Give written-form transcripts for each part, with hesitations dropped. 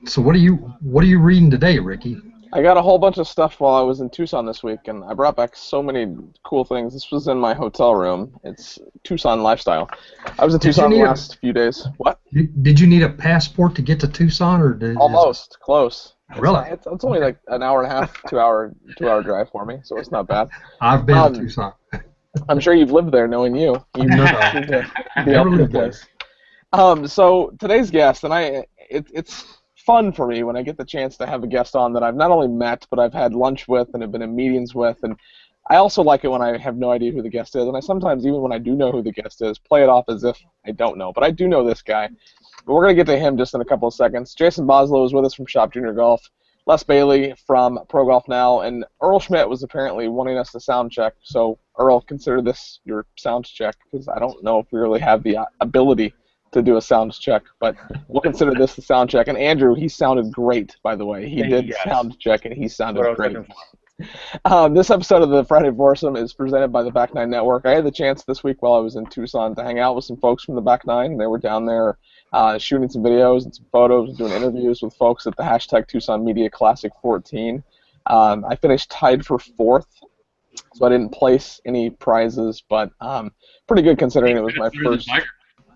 So what are you reading today, Ricky? I got a whole bunch of stuff while I was in Tucson this week, and I brought back so many cool things. This was in my hotel room. It's Tucson lifestyle. I was in Did you Tucson the need last few days. What? did you need a passport to get to Tucson, or is it Almost close. It's really? not. It's only Okay. like an hour and a half, 2 hour drive for me, so it's not bad. I've been to Um, Tucson. I'm sure you've lived there, knowing you. You No, seem to be never up to the lived there. place. So today's guest, and it's fun for me when I get the chance to have a guest on that I've not only met, but I've had lunch with and have been in meetings with, and I also like it when I have no idea who the guest is, and I sometimes, even when I do know who the guest is, play it off as if I don't know, but I do know this guy. But we're going to get to him just in a couple of seconds. Jason Boslow is with us from Shop Junior Golf, Les Bailey from Pro Golf Now, and Earl Schmidt was apparently wanting us to sound check, so Earl, consider this your sound check, because I don't know if we really have the ability to do a sound check, but we'll consider this the sound check. And Andrew, he sounded great, by the way. He Thank did you, guys. sound check, and he sounded What I was great. looking for. This episode of the Friday Foursome is presented by the Back9 Network. I had the chance this week while I was in Tucson to hang out with some folks from the Back9. They were down there shooting some videos and some photos and doing interviews with folks at the hashtag Tucson Media Classic 14. I finished tied for fourth, so I didn't place any prizes, but pretty good considering it was my first.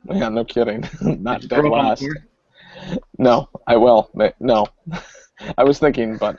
Yeah, no kidding. Not dead last. No, I will. No. I was thinking, but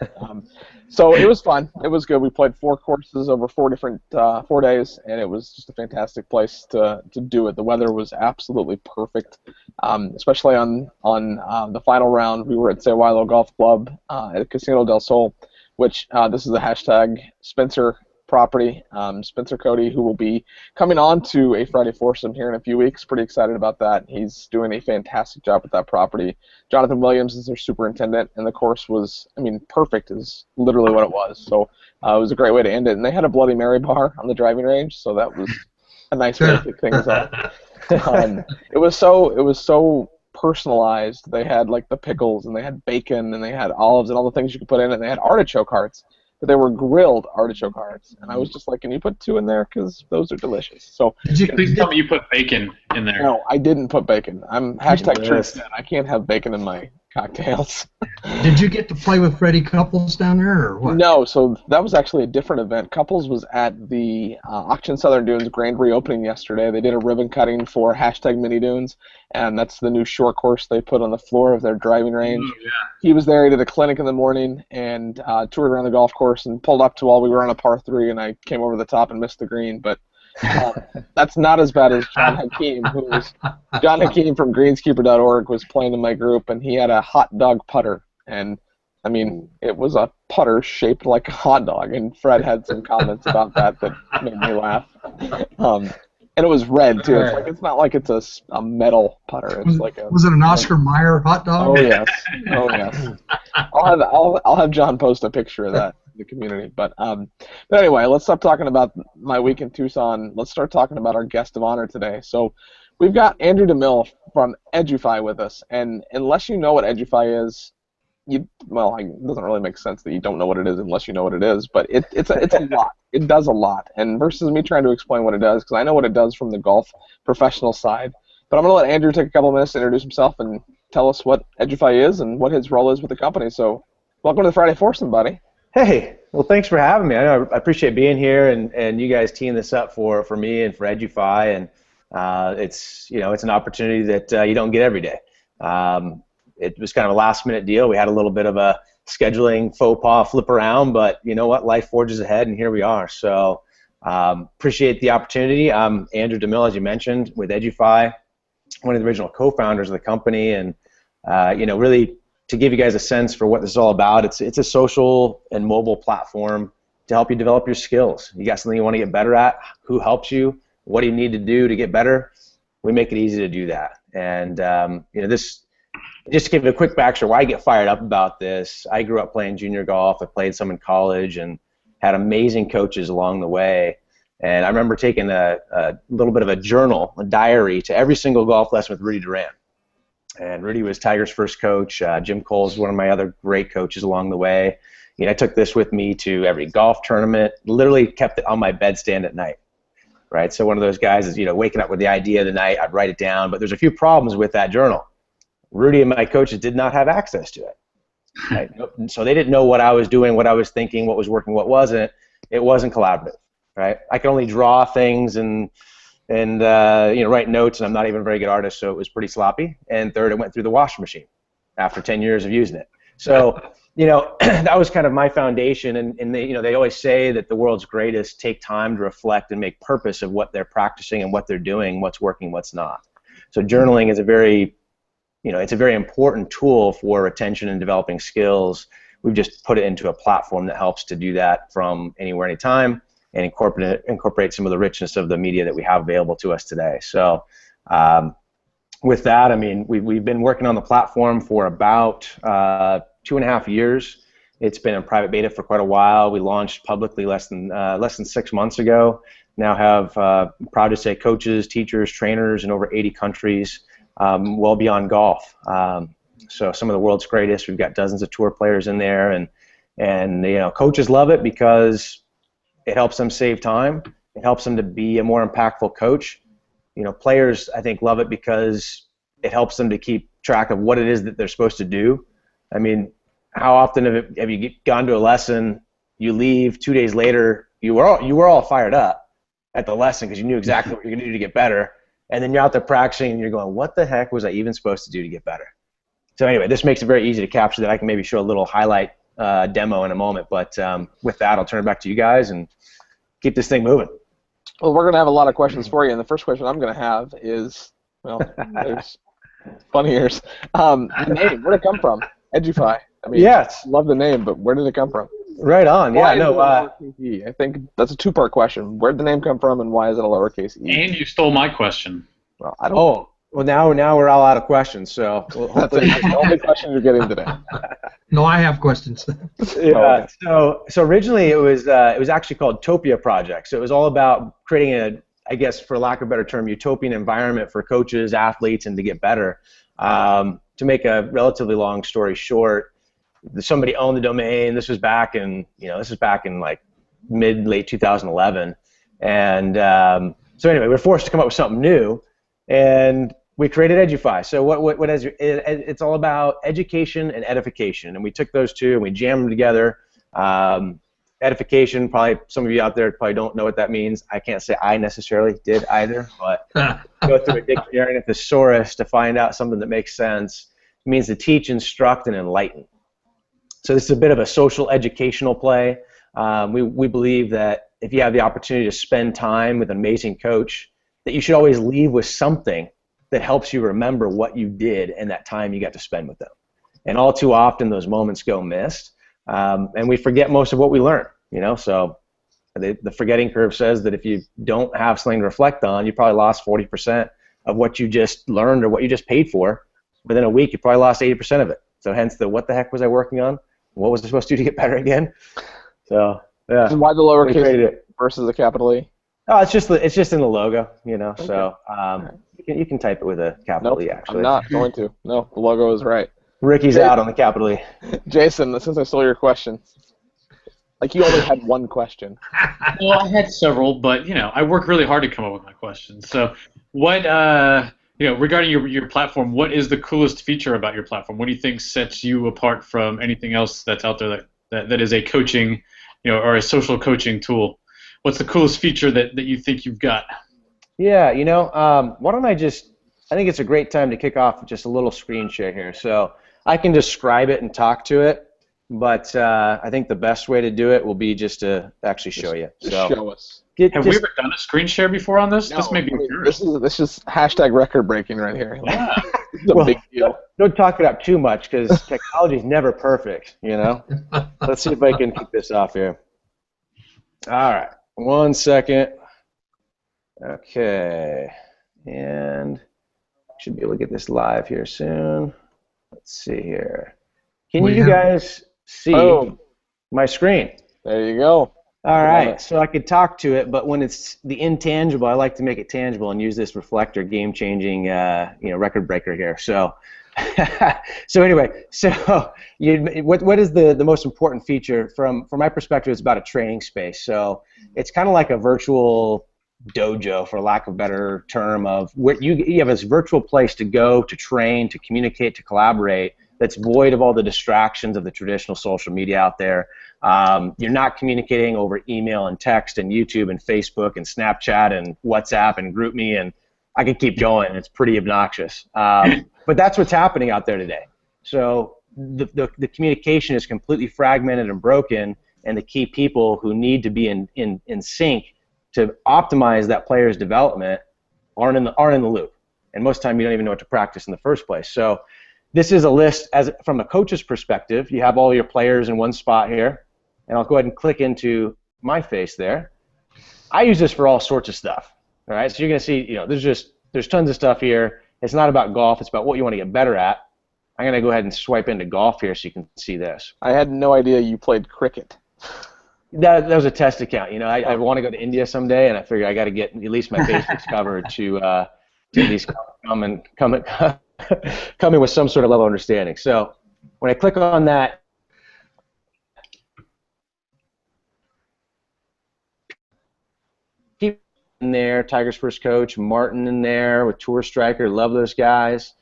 so it was fun. It was good. We played 4 courses over 4 different 4 days, and it was just a fantastic place to do it. The weather was absolutely perfect, especially on the final round. We were at Sewilo Golf Club at Casino del Sol, which this is a hashtag Spencer property. Spencer Cody, who will be coming on to a Friday Foursome here in a few weeks. Pretty excited about that. He's doing a fantastic job with that property. Jonathan Williams is their superintendent, and the course was, I mean, perfect is literally what it was. So it was a great way to end it. And they had a Bloody Mary bar on the driving range, so that was a nice way to kick things off. It was so personalized. They had like the pickles, and they had bacon, and they had olives, and all the things you could put in it. And they had artichoke hearts. But they were grilled artichoke hearts, and I was just like, "Can you put 2 in there? Because those are delicious." So Please tell me you put bacon in there. no, I didn't put bacon. I'm hashtag Tristan. I can't have bacon in my cocktails. Did you get to play with Freddie Couples down there, or what? No, so that was actually a different event. Couples was at the Auction Southern Dunes grand reopening yesterday. They did a ribbon cutting for hashtag Mini Dunes, and that's the new short course they put on the floor of their driving range. Ooh, yeah. He was there. He did a clinic in the morning and toured around the golf course and pulled up to while we were on a par 3, and I came over the top and missed the green. But that's not as bad as John Hakeem, John Hakeem from greenskeeper.org was playing in my group, and he had a hot dog putter. And, I mean, it was a putter shaped like a hot dog, and Fred had some comments about that made me laugh. And it was red, too. It's not like it's a metal putter. It's like a... Was it an Oscar Mayer hot dog? Oh, yes. Oh, yes. I'll have John post a picture of that in the community. But anyway, let's stop talking about my week in Tucson. Let's start talking about our guest of honor today. So we've got Andrew DeMille from edufii with us. And unless you know what edufii is, it doesn't really make sense that you don't know what it is unless you know what it is. But it's a lot. It does a lot. And versus me trying to explain what it does, because I know what it does from the golf professional side. But I'm going to let Andrew take a couple of minutes to introduce himself and tell us what edufii is and what his role is with the company. So welcome to the Friday Foursome, buddy. Hey, well, thanks for having me. I appreciate being here and you guys teeing this up for me and for edufii, and it's an opportunity that you don't get every day. It was kind of a last-minute deal. We had a little bit of a scheduling faux pas flip around, but you know what? Life forges ahead, and here we are. So appreciate the opportunity. I'm Andrew DeMille, as you mentioned, with edufii, one of the original co-founders of the company, and really to give you guys a sense for what this is all about, it's a social and mobile platform to help you develop your skills. You got something you want to get better at, who helps you, what do you need to do to get better? We make it easy to do that. And this, just to give you a quick backstory why I get fired up about this, I grew up playing junior golf. I played some in college and had amazing coaches along the way. And I remember taking a little bit of a journal, a diary, to every single golf lesson with Rudy Duran. And Rudy was Tiger's first coach. Jim Cole's one of my other great coaches along the way. I took this with me to every golf tournament, literally kept it on my bedstand at night. Right? So one of those guys is, waking up with the idea of the night, I'd write it down, but there's a few problems with that journal. Rudy and my coaches did not have access to it. Right? So they didn't know what I was doing, what I was thinking, what was working, what wasn't. It wasn't collaborative, right? I could only draw things and write notes, and I'm not even a very good artist, so it was pretty sloppy. And third, it went through the washing machine after 10 years of using it. So, that was kind of my foundation. And they always say that the world's greatest take time to reflect and make purpose of what they're practicing and what they're doing, what's working, what's not. So journaling is a very important tool for retention and developing skills. We've just put it into a platform that helps to do that from anywhere, anytime, and incorporate some of the richness of the media that we have available to us today. So with that, I mean, we've been working on the platform for about 2.5 years. It's been in private beta for quite a while. We launched publicly less than 6 months ago. Now have, proud to say, coaches, teachers, trainers in over 80 countries, well beyond golf. So some of the world's greatest. We've got dozens of tour players in there, and coaches love it because it helps them save time. It helps them to be a more impactful coach. Players, I think, love it because it helps them to keep track of what it is that they're supposed to do. I mean, how often have you gone to a lesson, you leave, 2 days later, you were all fired up at the lesson because you knew exactly what you're going to do to get better, and then you're out there practicing and you're going, what the heck was I even supposed to do to get better? So anyway, this makes it very easy to capture that. I can maybe show a little highlight demo in a moment, but with that, I'll turn it back to you guys and keep this thing moving. Well, we're going to have a lot of questions for you, and the first question I'm going to have is, there's funny ears. The name, where'd it come from? Edufii. I mean, yes. Love the name, but where did it come from? Right on. Why Yeah, no. lowercase e? I think that's a two-part question. Where did the name come from, and why is it a lowercase e? And you stole my question. Well, I don't. Oh, well, now we're all out of questions, so hopefully That's the only question you're getting today. No, I have questions. Yeah. So originally it was actually called Topia Project. So it was all about creating a, I guess for lack of a better term, utopian environment for coaches, athletes, and to get better. To make a relatively long story short, somebody owned the domain. This was back in like late 2011, and so anyway, we're forced to come up with something new, and we created edufii. So what is it's all about education and edification, and we took those two and we jammed them together. Edification, probably some of you out there probably don't know what that means. I can't say I necessarily did either, but go through a dictionary and a thesaurus to find out something that makes sense. It means to teach, instruct, and enlighten. So this is a bit of a social educational play. We believe that if you have the opportunity to spend time with an amazing coach, that you should always leave with something that helps you remember what you did and that time you got to spend with them. And all too often those moments go missed, and we forget most of what we learn. So the forgetting curve says that if you don't have something to reflect on, you probably lost 40% of what you just learned or what you just paid for. Within a week, you probably lost 80% of it. So hence the what the heck was I working on? What was I supposed to do to get better again? So yeah. And why the lowercase versus the capital E? Oh, it's just in the logo, Okay. So you can type it with a capital E actually. I'm not going to. No, the logo is right. Ricky's out on the capital E. Jason, since I stole your question, like you only had one question. Well, I had several, but I work really hard to come up with my questions. So, what regarding your platform, what is the coolest feature about your platform? What do you think sets you apart from anything else that's out there that is a coaching, or a social coaching tool? What's the coolest feature that you think you've got? Yeah, why don't I think it's a great time to kick off with just a little screen share here. So I can describe it and talk to it, but I think the best way to do it will be just to actually show you. So show us. Have we ever done a screen share before on this? No, this may be this is hashtag record breaking right here. Yeah. This is a big deal. Don't talk it up too much because technology is never perfect, Let's see if I can keep this off here. All right, 1 second. Okay, and should be able to get this live here soon. Let's see here. Can you guys see my screen? There you go. All right, so I could talk to it, but when it's the intangible, I like to make it tangible and use this reflector, game-changing, record breaker here. So, anyway, what is the most important feature from my perspective? It's about a training space. So it's kind of like a virtual dojo, for lack of a better term, of where you have this virtual place to go, to train, to communicate, to collaborate, that's void of all the distractions of the traditional social media out there. You're not communicating over email and text and YouTube and Facebook and Snapchat and WhatsApp and GroupMe, and I could keep going. It's pretty obnoxious. But that's what's happening out there today. So the communication is completely fragmented and broken, and the key people who need to be in sync to optimize that player's development aren't in the loop. And most of the time you don't even know what to practice in the first place. So this is a list from a coach's perspective. You have all your players in one spot here, and I'll go ahead and click into my face there. I use this for all sorts of stuff. All right, so you're going to see, there's tons of stuff here. It's not about golf. It's about what you want to get better at. I'm going to go ahead and swipe into golf here so you can see this. I had no idea you played cricket. That was a test account. I want to go to India someday, and I figure I got to get at least my basics covered to at least come in with some sort of level of understanding. So when I click on that, keep in there, Tiger's first coach, Martin in there with Tour Striker, love those guys.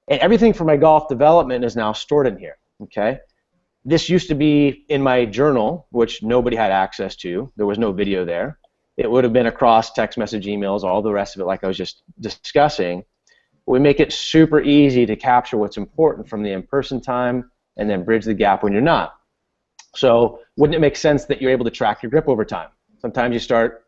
And everything for my golf development is now stored in here, okay? This used to be in my journal, which nobody had access to. There was no video there. It would have been across text message, emails, all the rest of it like I was just discussing. We make it super easy to capture what's important from the in-person time and then bridge the gap when you're not. So wouldn't it make sense that you're able to track your grip over time? Sometimes you start,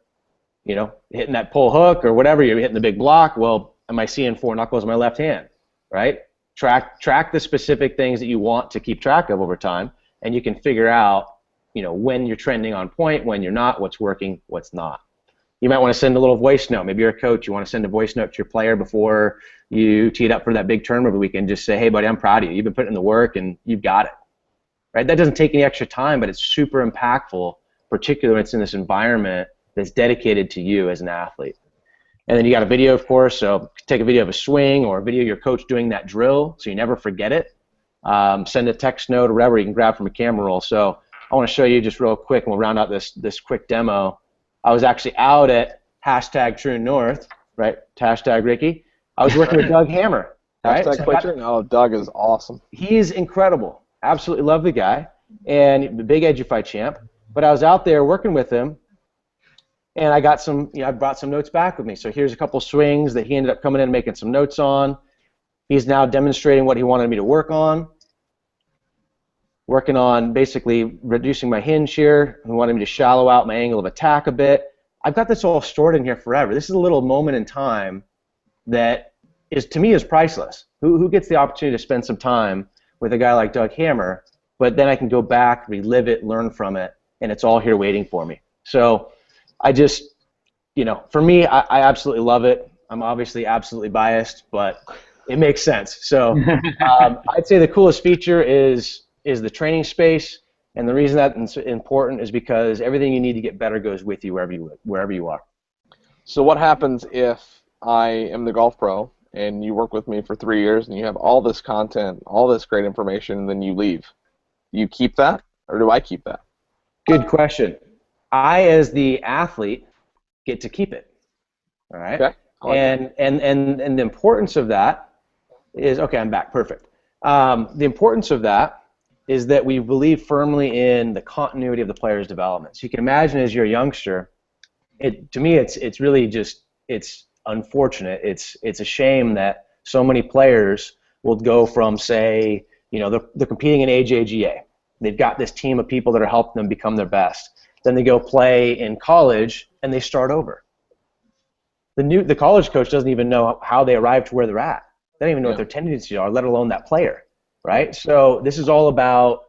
hitting that pull hook or whatever, you're hitting the big block. Well, am I seeing 4 knuckles in my left hand, right? Track the specific things that you want to keep track of over time, and you can figure out, when you're trending on point, when you're not, what's working, what's not. You might want to send a little voice note. Maybe you're a coach. You want to send a voice note to your player before you tee it up for that big tournament of the weekend. Just say, hey, buddy, I'm proud of you. You've been putting in the work, and you've got it. Right? That doesn't take any extra time, but it's super impactful, particularly when it's in this environment that's dedicated to you as an athlete. And then you got a video, of course, so take a video of a swing or a video of your coach doing that drill so you never forget it. Send a text note or whatever you can grab from a camera roll. So I want to show you just real quick, and we'll round out this quick demo. I was actually out at #TrueNorth, right? #Ricky. I was working with Doug Hammer. Right? Doug is awesome. He's incredible. Absolutely love the guy, and the big edufii champ. But I was out there working with him, and I got I brought some notes back with me. So here's a couple swings that he ended up coming in and making some notes on. He's now demonstrating what he wanted me to work on. Working on basically reducing my hinge here. He wanted me to shallow out my angle of attack a bit. I've got this all stored in here forever. This is a little moment in time that to me is priceless. Who gets the opportunity to spend some time with a guy like Doug Hammer, but then I can go back, relive it, learn from it, and it's all here waiting for me. So I just, for me, I absolutely love it. I'm obviously absolutely biased, but it makes sense. So I'd say the coolest feature is the training space, and the reason that's important is because everything you need to get better goes with you wherever you are. So what happens if I am the golf pro and you work with me for 3 years and you have all this content, all this great information, and then you leave? Do you keep that, or do I keep that? Good question. I, as the athlete, get to keep it. All right. Okay. And the importance of that is, okay, I'm back. Perfect. The importance of that is that we believe firmly in the continuity of the player's development. So you can imagine, as you're a youngster, to me, it's really just, it's unfortunate. It's a shame that so many players will go from, say, they're competing in AJGA. They've got this team of people that are helping them become their best. Then they go play in college, and they start over. The college coach doesn't even know how they arrived to where they're at. They don't even know what their tendencies are, let alone that player, right? So this is all about,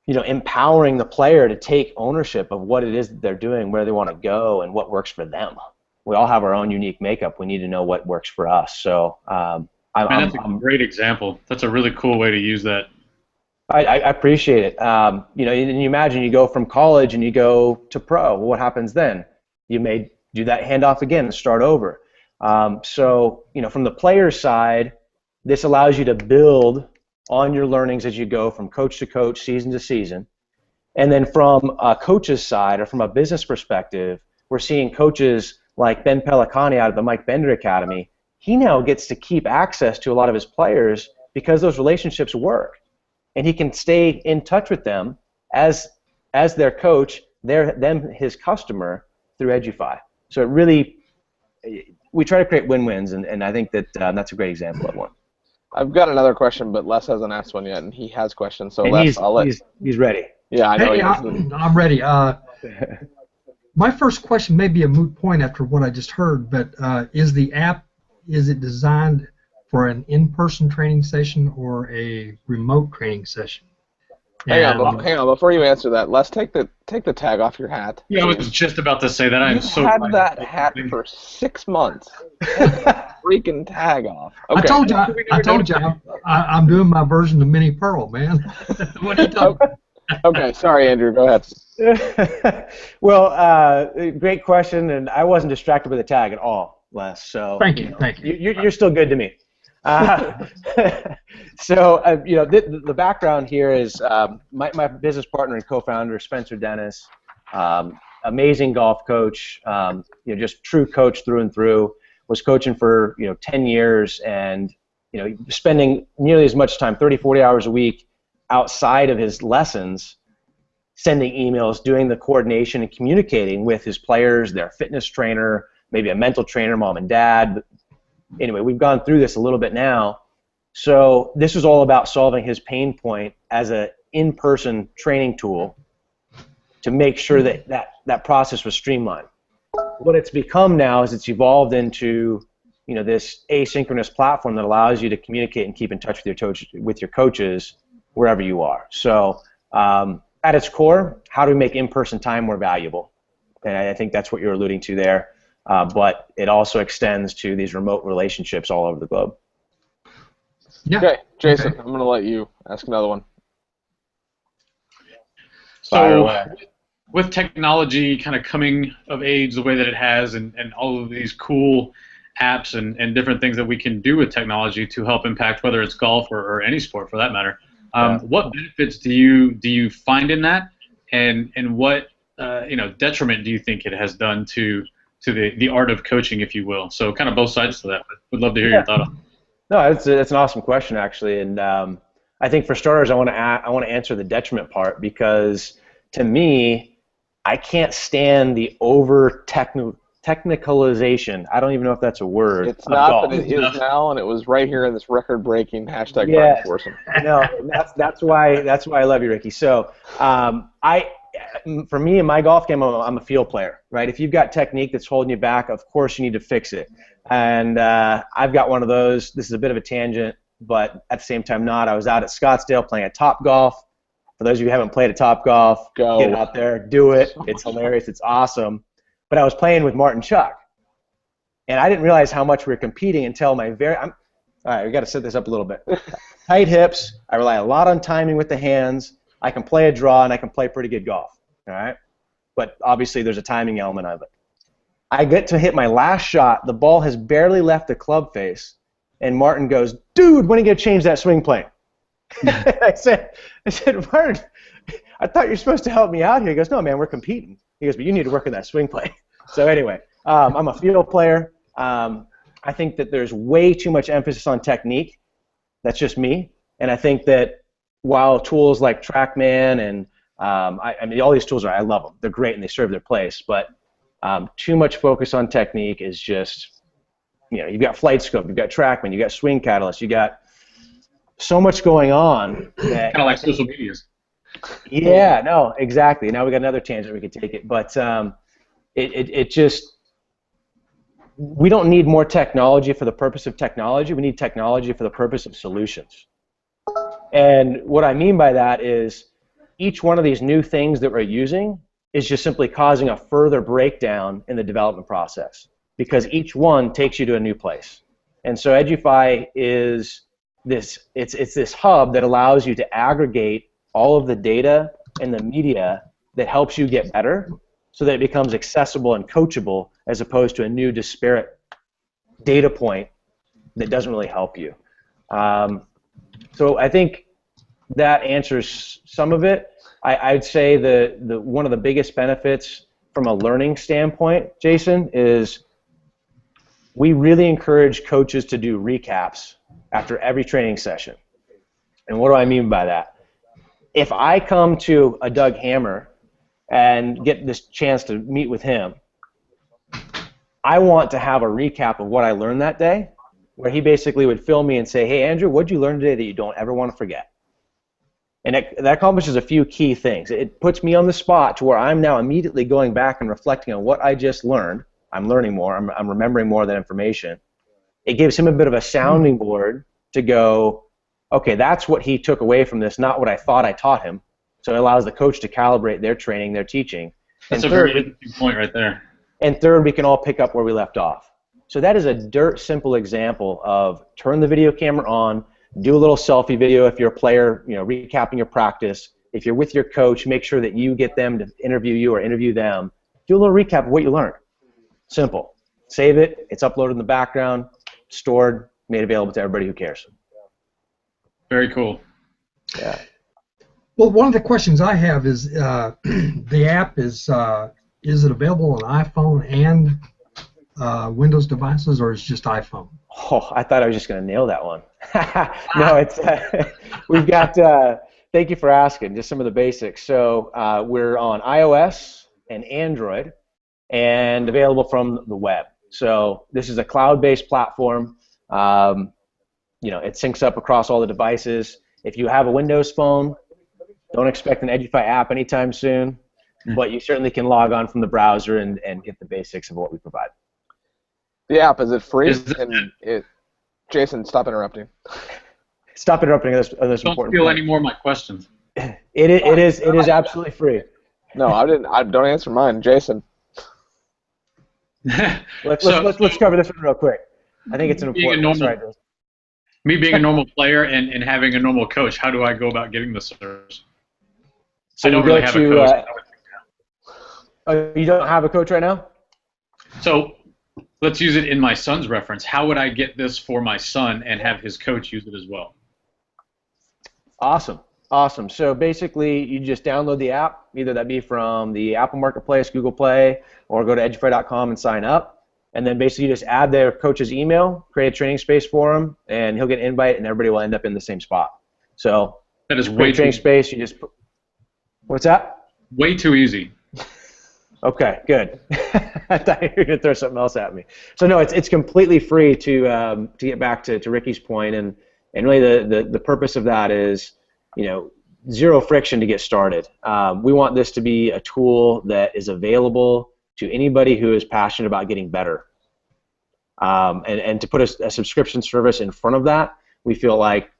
empowering the player to take ownership of what it is that they're doing, where they want to go, and what works for them. We all have our own unique makeup. We need to know what works for us. So that's a great example. That's a really cool way to use that. I appreciate it. And you imagine you go from college and you go to pro. Well, what happens then? You may do that handoff again and start over. So, from the player's side, this allows you to build on your learnings as you go from coach to coach, season to season. And then from a coach's side, or from a business perspective, we're seeing coaches like Ben Pellicani out of the Mike Bender Academy. He now gets to keep access to a lot of his players because those relationships work, and he can stay in touch with them as their coach, them his customer through edufii. So it really, we try to create win-wins, and I think that that's a great example of one. I've got another question, but Les hasn't asked one yet, and he has questions. So and Les, I'll let. He's ready. Yeah, I know. Hey, I'm ready. My first question may be a moot point after what I just heard, but is the app, is it designed for an in-person training session or a remote training session? Hang on. Before you answer that, Les, take the tag off your hat. Yeah, I was just about to say that. I'm so had that hat for 6 months. Freaking tag off. Okay. I told you, I'm doing my version of Mini Pearl, man. What are you talking? Okay, sorry, Andrew. Go ahead. Well, great question, and I wasn't distracted by the tag at all, Les. So thank you. You're still good to me. So the background here is my business partner and co-founder, Spencer Dennis, amazing golf coach, just true coach through and through. Was coaching for 10 years, and spending nearly as much time, 30, 40 hours a week, outside of his lessons, sending emails, doing the coordination and communicating with his players, their fitness trainer, maybe a mental trainer, mom and dad. Anyway, we've gone through this a little bit now. So this is all about solving his pain point as an in-person training tool to make sure that process was streamlined. What it's become now is it's evolved into this asynchronous platform that allows you to communicate and keep in touch with your coaches wherever you are. So at its core, how do we make in-person time more valuable? And I think that's what you're alluding to there. But it also extends to these remote relationships all over the globe. Yeah. Okay, Jason, I'm going to let you ask another one. So with technology kind of coming of age the way that it has, and all of these cool apps and different things that we can do with technology to help impact whether it's golf or any sport for that matter, what benefits do you find in that, and what detriment do you think it has done to the art of coaching, if you will? So kind of both sides to that. But would love to hear your thought on it. No, it's an awesome question, actually, and I think for starters, I want to answer the detriment part, because to me, I can't stand the technicalization. I don't even know if that's a word. It's not, but it is now, and it was right here in this record-breaking hashtag. Yeah, Friday Foursome. No, that's why I love you, Ricky. So for me in my golf game, I'm a field player, right? If you've got technique that's holding you back, of course you need to fix it. And I've got one of those. This is a bit of a tangent, but at the same time not. I was out at Scottsdale playing at Topgolf. For those of you who haven't played at Topgolf, get out there, do it. It's hilarious. It's awesome. But I was playing with Martin Chuck, and I didn't realize how much we were competing until all right, we got to set this up a little bit. Tight hips. I rely a lot on timing with the hands. I can play a draw, and I can play pretty good golf. All right, but obviously there's a timing element of it. I get to hit my last shot. The ball has barely left the club face, and Martin goes, "Dude, when are you gonna change that swing plane?" I said, Martin, I thought you're supposed to help me out here. He goes, "No, man, we're competing." He goes, "But you need to work on that swing plane." So anyway, I'm a field player. I think that there's way too much emphasis on technique. That's just me. And I think that while tools like TrackMan and I mean, all these tools I love them. They're great and they serve their place. But too much focus on technique is just, you've got Flight Scope, you've got TrackMan, you've got Swing Catalyst, you got so much going on. Kind of like social medias. Yeah, no, exactly. Now we got another tangent we could take it, but it just, we don't need more technology for the purpose of technology. We need technology for the purpose of solutions. And what I mean by that is each one of these new things that we're using is just simply causing a further breakdown in the development process, because each one takes you to a new place. And so edufii is it's this hub that allows you to aggregate all of the data and the media that helps you get better, so that it becomes accessible and coachable, as opposed to a new disparate data point that doesn't really help you. So I think that answers some of it. I'd say the one of the biggest benefits from a learning standpoint, Jason, is we really encourage coaches to do recaps after every training session. And what do I mean by that? If I come to a Doug Hammer and get this chance to meet with him, I want to have a recap of what I learned that day, where he basically would fill me and say, hey, Andrew, what did you learn today that you don't ever want to forget? And that accomplishes a few key things. It puts me on the spot to where I'm now immediately going back and reflecting on what I just learned. I'm learning more. I'm remembering more of that information. It gives him a bit of a sounding board to go, okay, that's what he took away from this, not what I thought I taught him. So it allows the coach to calibrate their training, their teaching. That's a very interesting point right there. And third, we can all pick up where we left off. So that is a dirt simple example of turn the video camera on, do a little selfie video if you're a player, recapping your practice. If you're with your coach, make sure that you get them to interview you or interview them. Do a little recap of what you learned. Simple. Save it. It's uploaded in the background, stored, made available to everybody who cares. Very cool. Yeah. Well, one of the questions I have is the app is it available on iPhone and Windows devices, or is it just iPhone? Oh, I thought I was just going to nail that one. No, it's we've got. Thank you for asking. Just some of the basics. So we're on iOS and Android, and available from the web. So this is a cloud-based platform. It syncs up across all the devices. If you have a Windows phone, don't expect an edufii app anytime soon, but you certainly can log on from the browser and get the basics of what we provide. The app, is it free? Jason, stop interrupting. Stop interrupting us on this Don't important steal point. any more of my questions. It is absolutely free. No, I didn't. Don't answer mine, Jason. Let's cover this one real quick. I think it's an important one. Sorry, Jason. Me being a normal player and having a normal coach, how do I go about getting the service? So I don't really have a coach. You don't have a coach right now? So let's use it in my son's reference. How would I get this for my son and have his coach use it as well? Awesome. So basically, you just download the app, either that be from the Apple Marketplace, Google Play, or go to edufii.com and sign up. And then basically you just add their coach's email, create a training space for him, and he'll get an invite, and everybody will end up in the same spot. So that is way training too space. You just what's that? Way too easy. Okay, good. I thought you were gonna throw something else at me. So no, it's completely free to get back to Ricky's point, and really the purpose of that is zero friction to get started. We want this to be a tool that is available to anybody who is passionate about getting better. And to put a subscription service in front of that, we feel like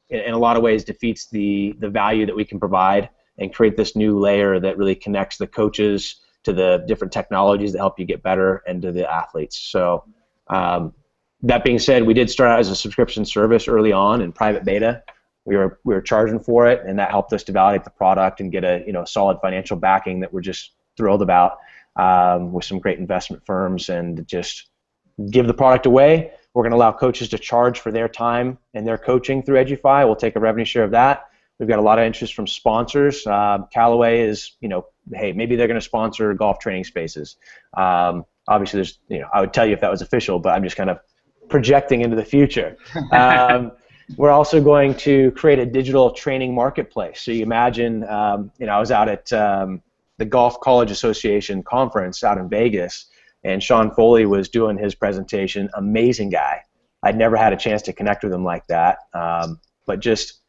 in a lot of ways defeats the value that we can provide and create this new layer that really connects the coaches to the different technologies that help you get better and to the athletes. So that being said, we did start out as a subscription service early on in private beta. We were charging for it, and that helped us to validate the product and get a solid financial backing that we're just thrilled about. With some great investment firms, and just give the product away. We're going to allow coaches to charge for their time and their coaching through edufii. We'll take a revenue share of that. We've got a lot of interest from sponsors. Callaway is, hey, maybe they're going to sponsor golf training spaces. Obviously, there's, I would tell you if that was official, but I'm just kind of projecting into the future. We're also going to create a digital training marketplace. So you imagine, I was out at the Golf College Association conference out in Vegas, and Sean Foley was doing his presentation. Amazing guy. I'd never had a chance to connect with him like that, but just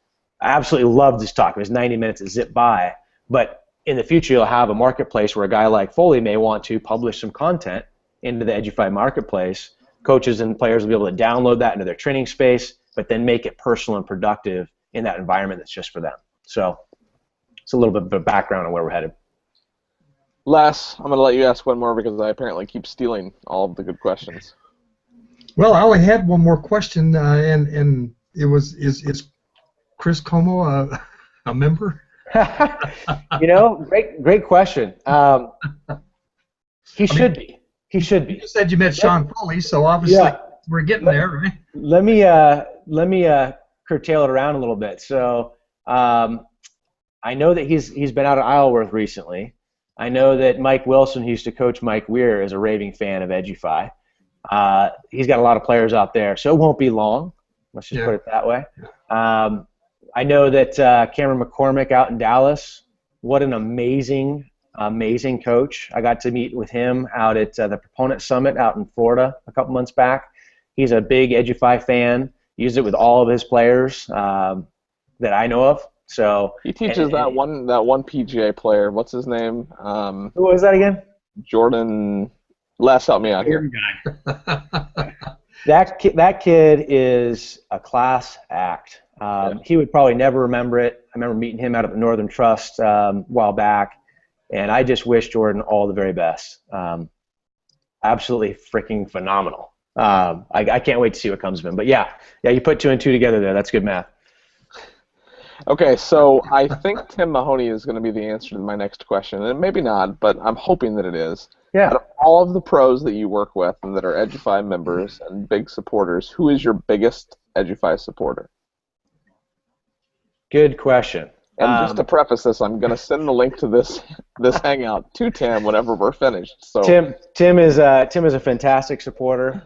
I absolutely loved this talk. It was 90 minutes. It zipped by. But in the future, you'll have a marketplace where a guy like Foley may want to publish some content into the edufii marketplace. Coaches and players will be able to download that into their training space, but then make it personal and productive in that environment that's just for them. So it's a little bit of a background on where we're headed. Les, I'm going to let you ask one more because I apparently keep stealing all of the good questions. Well, I only had one more question, and it was, is Chris Como a member? Great question. He should be. He should be. You said you met Sean Foley, so obviously we're getting there, right? Let me curtail it around a little bit. So I know that he's been out at Isleworth recently. I know that Mike Wilson, who used to coach Mike Weir, is a raving fan of edufii. He's got a lot of players out there, so it won't be long. Let's just put it that way. I know that Cameron McCormick out in Dallas, what an amazing coach. I got to meet with him out at the Proponent Summit out in Florida a couple months back. He's a big edufii fan. Used it with all of his players that I know of. So he teaches that one PGA player. What's his name? Who was that again? Jordan. Les, help me out here. That kid is a class act. He would probably never remember it. I remember meeting him out at the Northern Trust a while back, and I just wish Jordan all the very best. Absolutely freaking phenomenal. I can't wait to see what comes of him. But yeah, you put 2 and 2 together there. That's good math. Okay, so I think Tim Mahoney is going to be the answer to my next question, and maybe not, but I'm hoping that it is. Yeah. Out of all of the pros that you work with and that are edufii members and big supporters, who is your biggest edufii supporter? Good question. And just to preface this, I'm going to send the link to this hangout to Tim whenever we're finished. So Tim is a fantastic supporter.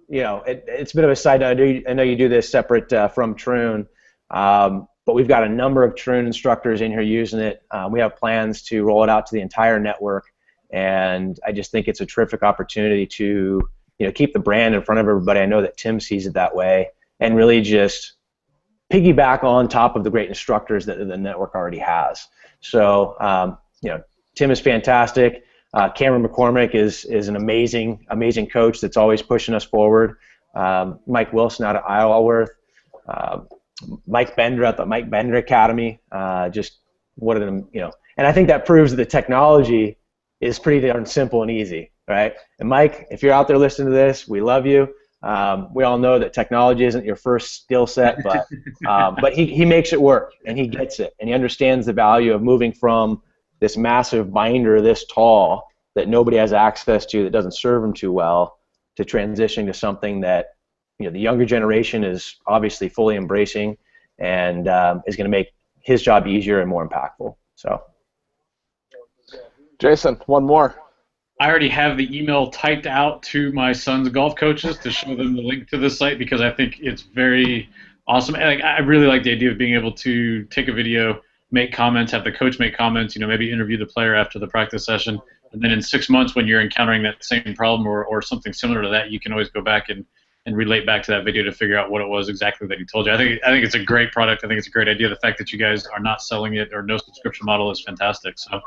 It's a bit of a side note. I know you do this separate from Troon, but we've got a number of Troon instructors in here using it. We have plans to roll it out to the entire network, and I just think it's a terrific opportunity to keep the brand in front of everybody. I know that Tim sees it that way, and really just piggyback on top of the great instructors that the network already has. So, Tim is fantastic. Cameron McCormick is an amazing coach that's always pushing us forward. Mike Wilson out of Isleworth. Mike Bender at the Mike Bender Academy. And I think that proves that the technology is pretty darn simple and easy, right? And Mike, if you're out there listening to this, we love you. We all know that technology isn't your first skill set, but he makes it work, and he gets it, and he understands the value of moving from this massive binder this tall that nobody has access to, that doesn't serve him too well, to transitioning to something that the younger generation is obviously fully embracing, and is going to make his job easier and more impactful. So, Jason, one more. I already have the email typed out to my son's golf coaches to show them the link to this site, because I think it's very awesome. And I really like the idea of being able to take a video, make comments, have the coach make comments, maybe interview the player after the practice session, and then in 6 months when you're encountering that same problem or something similar to that, you can always go back and relate back to that video to figure out what it was exactly that he told you. I think it's a great product. I think it's a great idea. The fact that you guys are not selling it or no subscription model is fantastic. So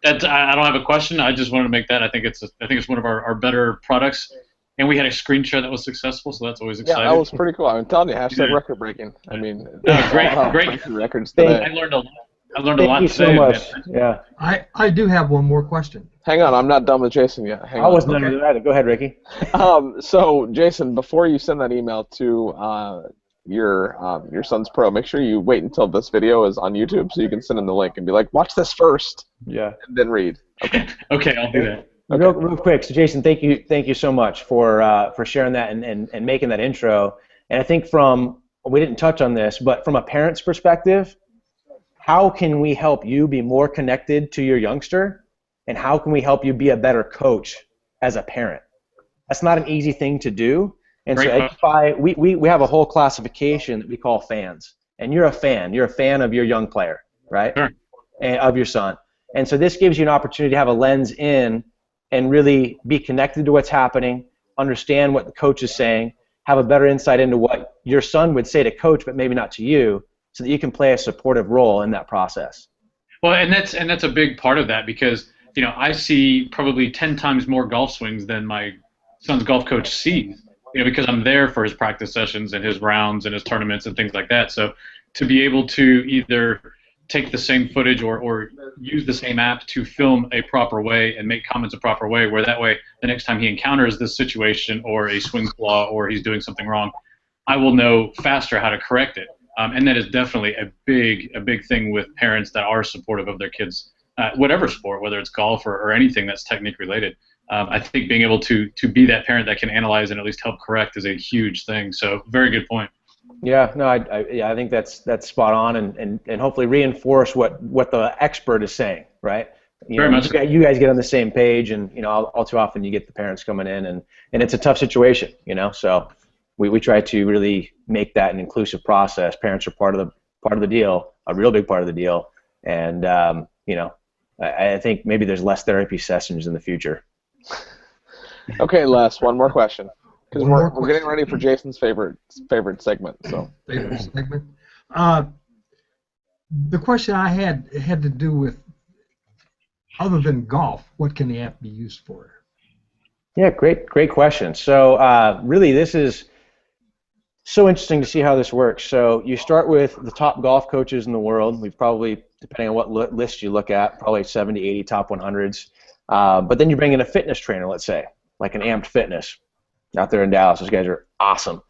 I don't have a question. I just wanted to make that. I think it's one of our better products. And we had a screen share that was successful, so that's always exciting. Yeah, that was pretty cool. I'm telling you, hashtag record breaking. I mean, great records today. I learned a lot Thank you today. so much. Yeah. I do have one more question. Hang on, I'm not done with Jason yet. I wasn't done with that. Go ahead, Ricky. So, Jason, before you send that email to your son's pro, make sure you wait until this video is on YouTube so you can send him the link and be like, watch this first. Yeah. And then read. Okay. Okay, I'll do that. Okay. Real quick, so Jason, thank you so much for sharing that and making that intro. And I think we didn't touch on this, but from a parent's perspective, how can we help you be more connected to your youngster, and how can we help you be a better coach as a parent? That's not an easy thing to do. And so edufii, we have a whole classification that we call fans. And you're a fan. You're a fan of your young player, right? Sure. And of your son. And so this gives you an opportunity to have a lens in and really be connected to what's happening, understand what the coach is saying, have a better insight into what your son would say to coach, but maybe not to you, so that you can play a supportive role in that process. Well, and that's a big part of that, because I see probably 10 times more golf swings than my son's golf coach sees, because I'm there for his practice sessions and his rounds and his tournaments and things like that. So to be able to either take the same footage or use the same app to film a proper way and make comments a proper way, where that way the next time he encounters this situation or a swing flaw or he's doing something wrong, I will know faster how to correct it. And that is definitely a big thing with parents that are supportive of their kids, whatever sport, whether it's golf or anything that's technique related. I think being able to be that parent that can analyze and at least help correct is a huge thing. So very good point. Yeah, no, I think that's spot on, and hopefully reinforce what the expert is saying, right? Very much. You guys get on the same page, and all too often you get the parents coming in, and it's a tough situation, So we try to really make that an inclusive process. Parents are part of the deal, a real big part of the deal, and I think maybe there's less therapy sessions in the future. Okay, Les, one more question, because we're getting ready for Jason's favorite segment. So favorite segment. The question I had to do with, other than golf, what can the app be used for? Yeah, great question. So really, this is so interesting to see how this works. So you start with the top golf coaches in the world. We've probably, depending on what list you look at, probably 70, 80 top 100s. But then you bring in a fitness trainer, let's say, like an Amped Fitness out there in Dallas. Those guys are awesome.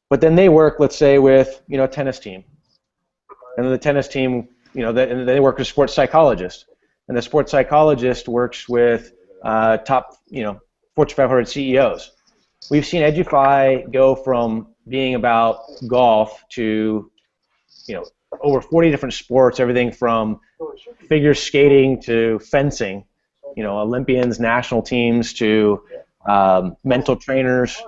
But then they work, let's say, with a tennis team. And then the tennis team, and they work with a sports psychologist. And the sports psychologist works with top, Fortune 500 CEOs. We've seen edufii go from being about golf to, over 40 different sports, everything from figure skating to fencing, Olympians, national teams, to mental trainers,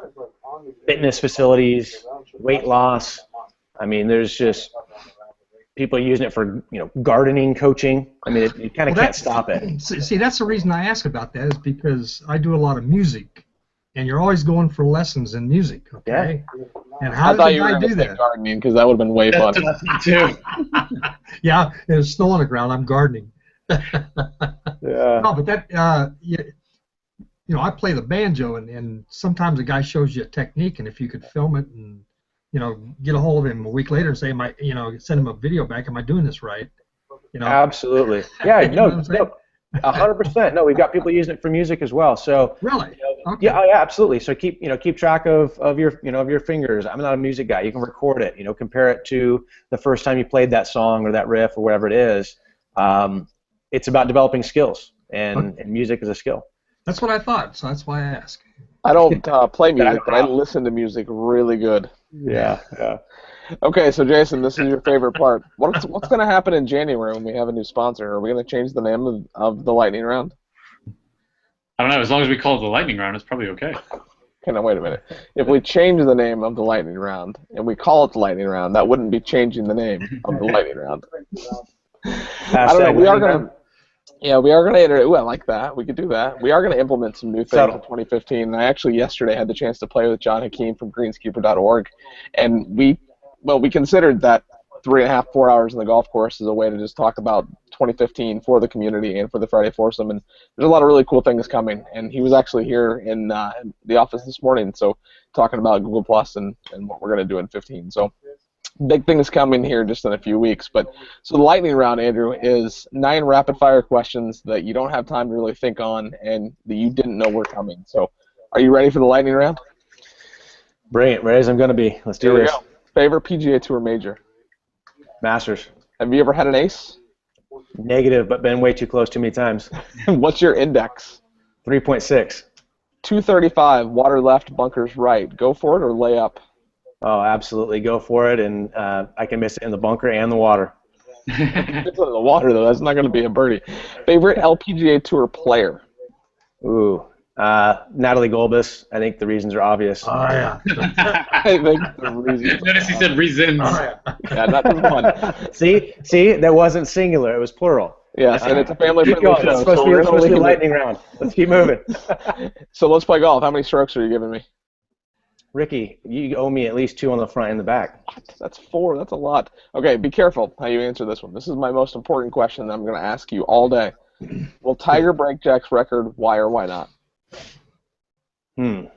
fitness facilities, weight loss. I mean, there's just people using it for, gardening coaching. I mean, you kind of can't stop it. See, that's the reason I ask about that, is because I do a lot of music, and you're always going for lessons in music, okay? Yeah. And how did I do that? Gardening, because that would have been way fun. Too. Yeah, there's snow on the ground. I'm gardening. Yeah. No, but that, I play the banjo, and sometimes a guy shows you a technique, and if you could film it and get a hold of him a week later and say, send him a video back, am I doing this right? Absolutely. Yeah, no, 100%. No, we've got people using it for music as well. So really? Okay. Yeah, absolutely. So keep track of your fingers. I'm not a music guy. You can record it. Compare it to the first time you played that song or that riff or whatever it is. It's about developing skills, and music is a skill. That's what I thought. So that's why I asked. I don't play music, but I listen to music really good. Yeah. Okay, so Jason, this is your favorite part. What's going to happen in January when we have a new sponsor? Are we going to change the name of the lightning round? I don't know. As long as we call it the lightning round, it's probably okay. Okay, now wait a minute. If we change the name of the lightning round and we call it the lightning round, that wouldn't be changing the name of the lightning round. I don't know. We are going to. Ooh, I like that. We could do that. We are going to implement some new things in 2015. And I actually yesterday had the chance to play with John Hakeem from greenskeeper.org, and we considered that 3.5, 4 hours in the golf course as a way to just talk about 2015 for the community and for the Friday Foursome. And there's a lot of really cool things coming. And he was actually here in the office this morning, so talking about Google Plus and what we're going to do in 15. So big things coming here just in a few weeks. So the lightning round, Andrew, is 9 rapid-fire questions that you don't have time to really think on and that you didn't know were coming. So are you ready for the lightning round? Bring it, ready as I'm going to be. Let's do this. Go. Favorite PGA Tour major? Masters. Have you ever had an ace? Negative, but been way too close too many times. What's your index? 3.6. 235, water left, bunkers right. Go for it or lay up? Oh, absolutely. Go for it, and I can miss it in the bunker and the water. It's in the water, though. That's not going to be a birdie. Favorite LPGA Tour player? Ooh. Natalie Golbis. I think the reasons are obvious. Oh, yeah. I think the reasons. Notice he said reasons. Yeah, not the one. See, that wasn't singular. It was plural. Yes, and it's a family-friendly show. It's supposed to be a lightning round. Let's keep moving. So let's play golf. How many strokes are you giving me? Ricky, you owe me at least 2 on the front and the back. What? That's 4. That's a lot. Okay, be careful how you answer this one. This is my most important question that I'm going to ask you all day. Will Tiger break Jack's record? Why or why not? And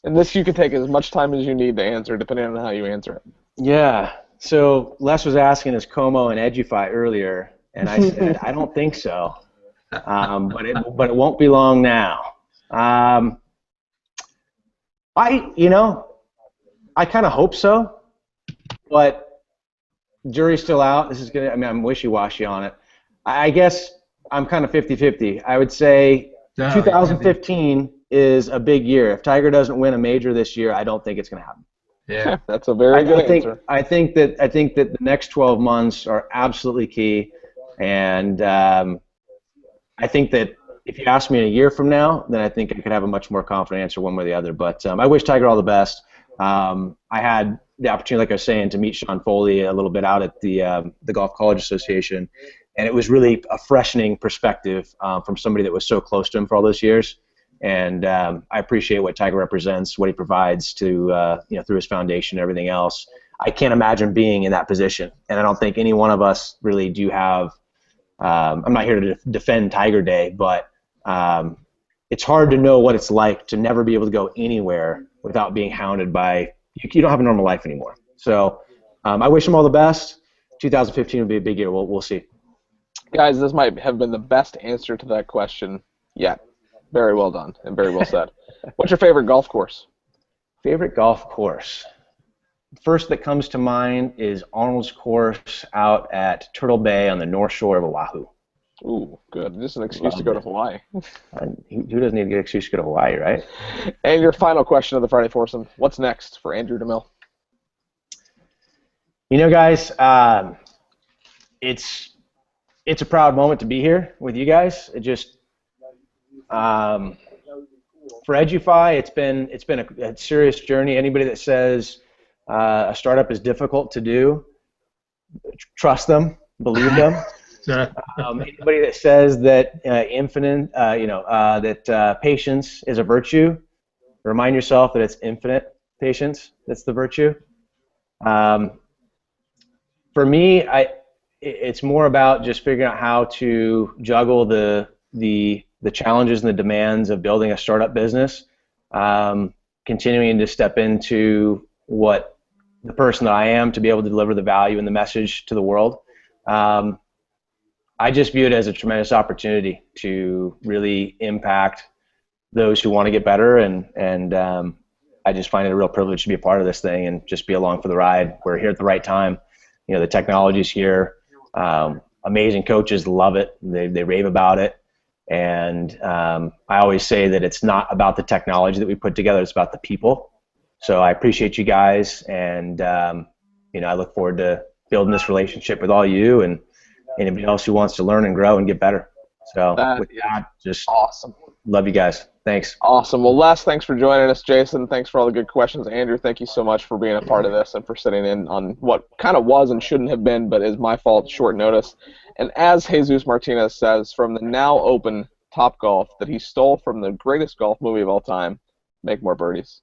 this you can take as much time as you need to answer, depending on how you answer it. Yeah. So Les was asking us Como and edufii earlier, and I said I don't think so, but it won't be long now. I kind of hope so, but jury's still out. This is gonna. I mean, I'm wishy-washy on it. I guess I'm kind of 50-50. I would say 2015 is a big year. If Tiger doesn't win a major this year, I don't think it's going to happen. Yeah, that's a very good answer. I think that the next 12 months are absolutely key, And I think that if you ask me in a year from now, then I think I could have a much more confident answer one way or the other. But I wish Tiger all the best. I had the opportunity, like I was saying, to meet Sean Foley a little bit out at the Golf College Association, and it was really a freshening perspective from somebody that was so close to him for all those years. And I appreciate what Tiger represents, what he provides to through his foundation and everything else. I can't imagine being in that position, and I don't think any one of us really do have. I'm not here to defend Tiger Day, but it's hard to know what it's like to never be able to go anywhere without being hounded by. You don't have a normal life anymore. So I wish him all the best. 2015 will be a big year. We'll see. Guys, this might have been the best answer to that question yet. Very well done and very well said. What's your favorite golf course? Favorite golf course? First that comes to mind is Arnold's course out at Turtle Bay on the north shore of Oahu. Ooh, good. This is an excuse to go to Hawaii. Who doesn't need to get an excuse to go to Hawaii, right? And your final question of the Friday Foursome. What's next for Andrew DeMille? You know, guys, it's a proud moment to be here with you guys. It just for edufii, it's been a serious journey. Anybody that says a startup is difficult to do, trust them, believe them. Anybody that says that patience is a virtue, remind yourself that it's infinite patience that's the virtue. For me, it's more about just figuring out how to juggle the challenges and the demands of building a startup business, continuing to step into what the person that I am to be able to deliver the value and the message to the world. I just view it as a tremendous opportunity to really impact those who want to get better, and I just find it a real privilege to be a part of this thing and just be along for the ride. We're here at the right time. You know, the technology's here. Amazing coaches love it. They rave about it. And I always say that it's not about the technology that we put together, it's about the people. So I appreciate you guys, and I look forward to building this relationship with all you and anybody else who wants to learn and grow and get better. So with that, just awesome. Love you guys. Thanks. Awesome. Well, Les, thanks for joining us. Jason, thanks for all the good questions. Andrew, thank you so much for being a part of this and for sitting in on what kind of was and shouldn't have been, but is my fault, short notice. And as Jesus Martinez says, from the now open Topgolf that he stole from the greatest golf movie of all time, make more birdies.